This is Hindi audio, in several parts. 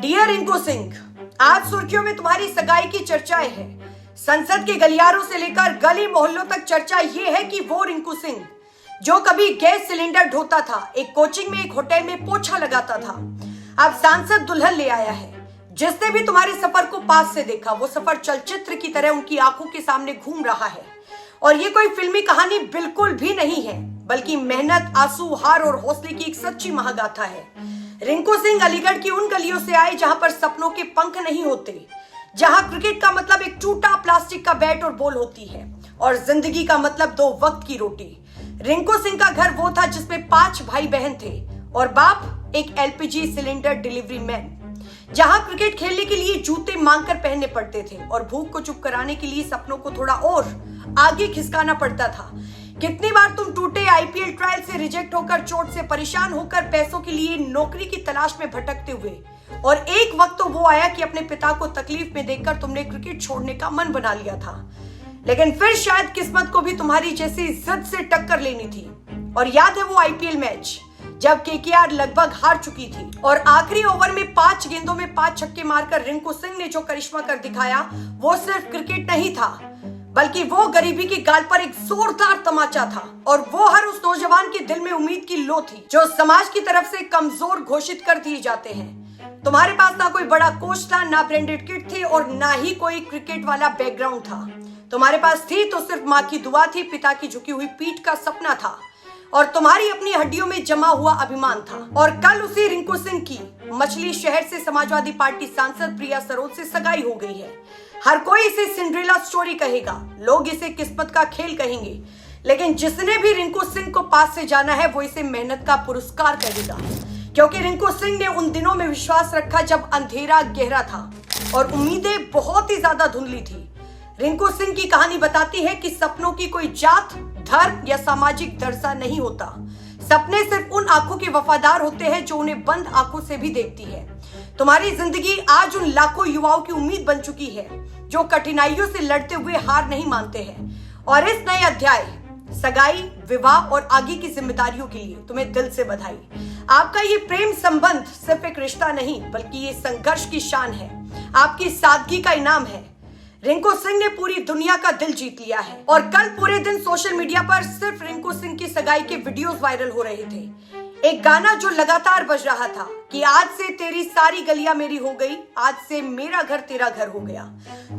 डियर रिंकू सिंह, आज सुर्खियों में तुम्हारी सगाई की चर्चाएं हैं। संसद के गलियारों से लेकर गली मोहल्लों तक चर्चा ये है कि वो रिंकू सिंह जो कभी गैस सिलेंडर ढोता था, एक कोचिंग में, एक होटल में पोछा लगाता था, अब सांसद दुल्हन ले आया है। जिसने भी तुम्हारे सफर को पास से देखा, वो सफर चलचित्र की तरह उनकी आंखों के सामने घूम रहा है। और ये कोई फिल्मी कहानी बिल्कुल भी नहीं है, बल्कि मेहनत, आंसू, हार और हौसले की एक सच्ची महागाथा है। रिंकू सिंह अलीगढ़ की उन गलियों से आए जहां पर सपनों के पंख नहीं होते, जहां क्रिकेट का मतलब एक टूटा प्लास्टिक का बैट और बॉल होती है और जिंदगी का मतलब 2 वक्त की रोटी। रिंकू सिंह का घर वो था जिसमें 5 भाई बहन थे और बाप एक एलपीजी सिलेंडर डिलीवरी मैन, जहां क्रिकेट खेलने के लिए जूते मांगकर पहनने पड़ते थे और भूख को चुप कराने के लिए सपनों को थोड़ा और आगे खिसकाना पड़ता था। कितनी बार तुम टूटे आईपीएल ट्रायल से रिजेक्ट होकर, चोट से परेशान होकर, पैसों के लिए नौकरी की तलाश में भटकते हुए, और एक वक्त तो वो आया कि अपने पिता को तकलीफ में देखकर तुमने क्रिकेट छोड़ने का मन बना लिया था। लेकिन फिर शायद किस्मत को भी तुम्हारी जैसी जिद से टक्कर लेनी थी। और याद है वो आईपीएल मैच जब केकेआर लगभग हार चुकी थी और आखिरी ओवर में 5 गेंदों में 5 छक्के मारकर रिंकू सिंह ने जो करिश्मा कर दिखाया, वो सिर्फ क्रिकेट नहीं था, बल्कि वो गरीबी की गाल पर एक जोरदार तमाचा था। और वो हर उस नौजवान के दिल में उम्मीद की लो थी जो समाज की तरफ से कमजोर घोषित कर दिए जाते हैं। तुम्हारे पास ना कोई बड़ा कोच था, ना ब्रांडेड किट थी और ना ही कोई क्रिकेट वाला बैकग्राउंड था। तुम्हारे पास थी तो सिर्फ माँ की दुआ थी, पिता की झुकी हुई पीठ का सपना था और तुम्हारी अपनी हड्डियों में जमा हुआ अभिमान था। और कल उसी रिंकू सिंह की मछली शहर से समाजवादी पार्टी सांसद प्रिया सरोज से सगाई हो गई है। हर कोई इसे सिंड्रेला स्टोरी कहेगा, लोग इसे किस्मत का खेल कहेंगे, लेकिन जिसने भी रिंकू सिंह को पास से जाना है वो इसे मेहनत का पुरस्कार कहेगा। क्योंकि रिंकू सिंह ने उन दिनों में विश्वास रखा जब अंधेरा गहरा था और उम्मीदें बहुत ही ज्यादा धुंधली थी। रिंकू सिंह की कहानी बताती है कि सपनों की कोई जात, धर्म या सामाजिक दर्जा नहीं होता। सपने सिर्फ उन आंखों के वफादार होते हैं जो उन्हें बंद आंखों से भी देखती है। तुम्हारी जिंदगी आज उन लाखों युवाओं की उम्मीद बन चुकी है जो कठिनाइयों से लड़ते हुए हार नहीं मानते हैं। और इस नए अध्याय, सगाई, विवाह और आगे की जिम्मेदारियों के लिए तुम्हें दिल से बधाई। आपका ये प्रेम संबंध सिर्फ एक रिश्ता नहीं, बल्कि ये संघर्ष की शान है, आपकी सादगी का इनाम है। रिंकू सिंह ने पूरी दुनिया का दिल जीत लिया है और कल पूरे दिन सोशल मीडिया पर सिर्फ रिंकू सिंह की सगाई के वीडियोस वायरल हो रहे थे। एक गाना जो लगातार बज रहा था कि आज से तेरी सारी गलियां मेरी हो गई, आज से मेरा घर तेरा घर हो गया।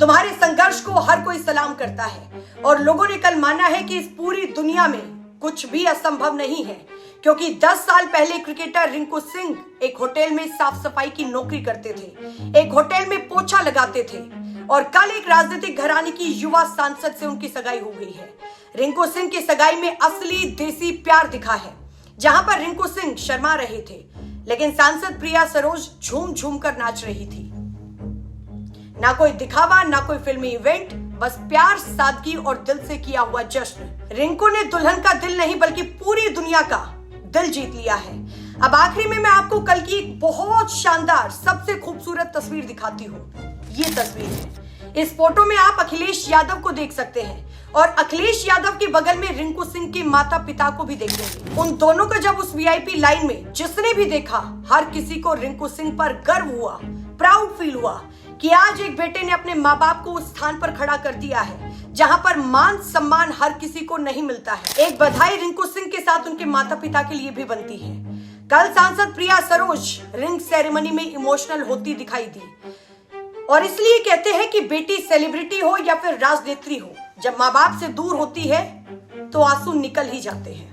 तुम्हारे संघर्ष को हर कोई सलाम करता है और लोगों ने कल माना है कि इस पूरी दुनिया में कुछ भी असंभव नहीं है, क्योंकि 10 साल पहले क्रिकेटर रिंकू सिंह एक होटल में साफ सफाई की नौकरी करते थे, एक होटल में पोछा लगाते थे और कल एक राजनीतिक घराने की युवा सांसद से उनकी सगाई हो गई है। रिंकू सिंह की सगाई में असली देसी प्यार दिखा है, जहां पर रिंकू सिंह शर्मा रहे थे लेकिन सांसद प्रिया सरोज झूम झूम कर नाच रही थी। ना कोई दिखावा, ना कोई फिल्मी इवेंट, बस प्यार, सादगी और दिल से किया हुआ जश्न। रिंकू ने दुल्हन का दिल नहीं बल्कि पूरी दुनिया का दिल जीत लिया है। अब आखिरी में मैं आपको कल की एक बहुत शानदार, सबसे खूबसूरत तस्वीर दिखाती हूँ। ये तस्वीर है, इस फोटो में आप अखिलेश यादव को देख सकते हैं और अखिलेश यादव के बगल में रिंकू सिंह के माता पिता को भी देखेंगे। उन दोनों को जब उस वीआईपी लाइन में जिसने भी देखा, हर किसी को रिंकू सिंह पर गर्व हुआ, प्राउड फील हुआ कि आज एक बेटे ने अपने माँ बाप को उस स्थान पर खड़ा कर दिया है जहां पर मान सम्मान हर किसी को नहीं मिलता है। एक बधाई रिंकू सिंह के साथ उनके माता पिता के लिए भी बनती है। कल सांसद प्रिया सरोज रिंग सेरेमनी में इमोशनल होती दिखाई दी और इसलिए कहते हैं कि बेटी सेलिब्रिटी हो या फिर राजनेत्री हो, जब माँ बाप से दूर होती है तो आंसू निकल ही जाते हैं।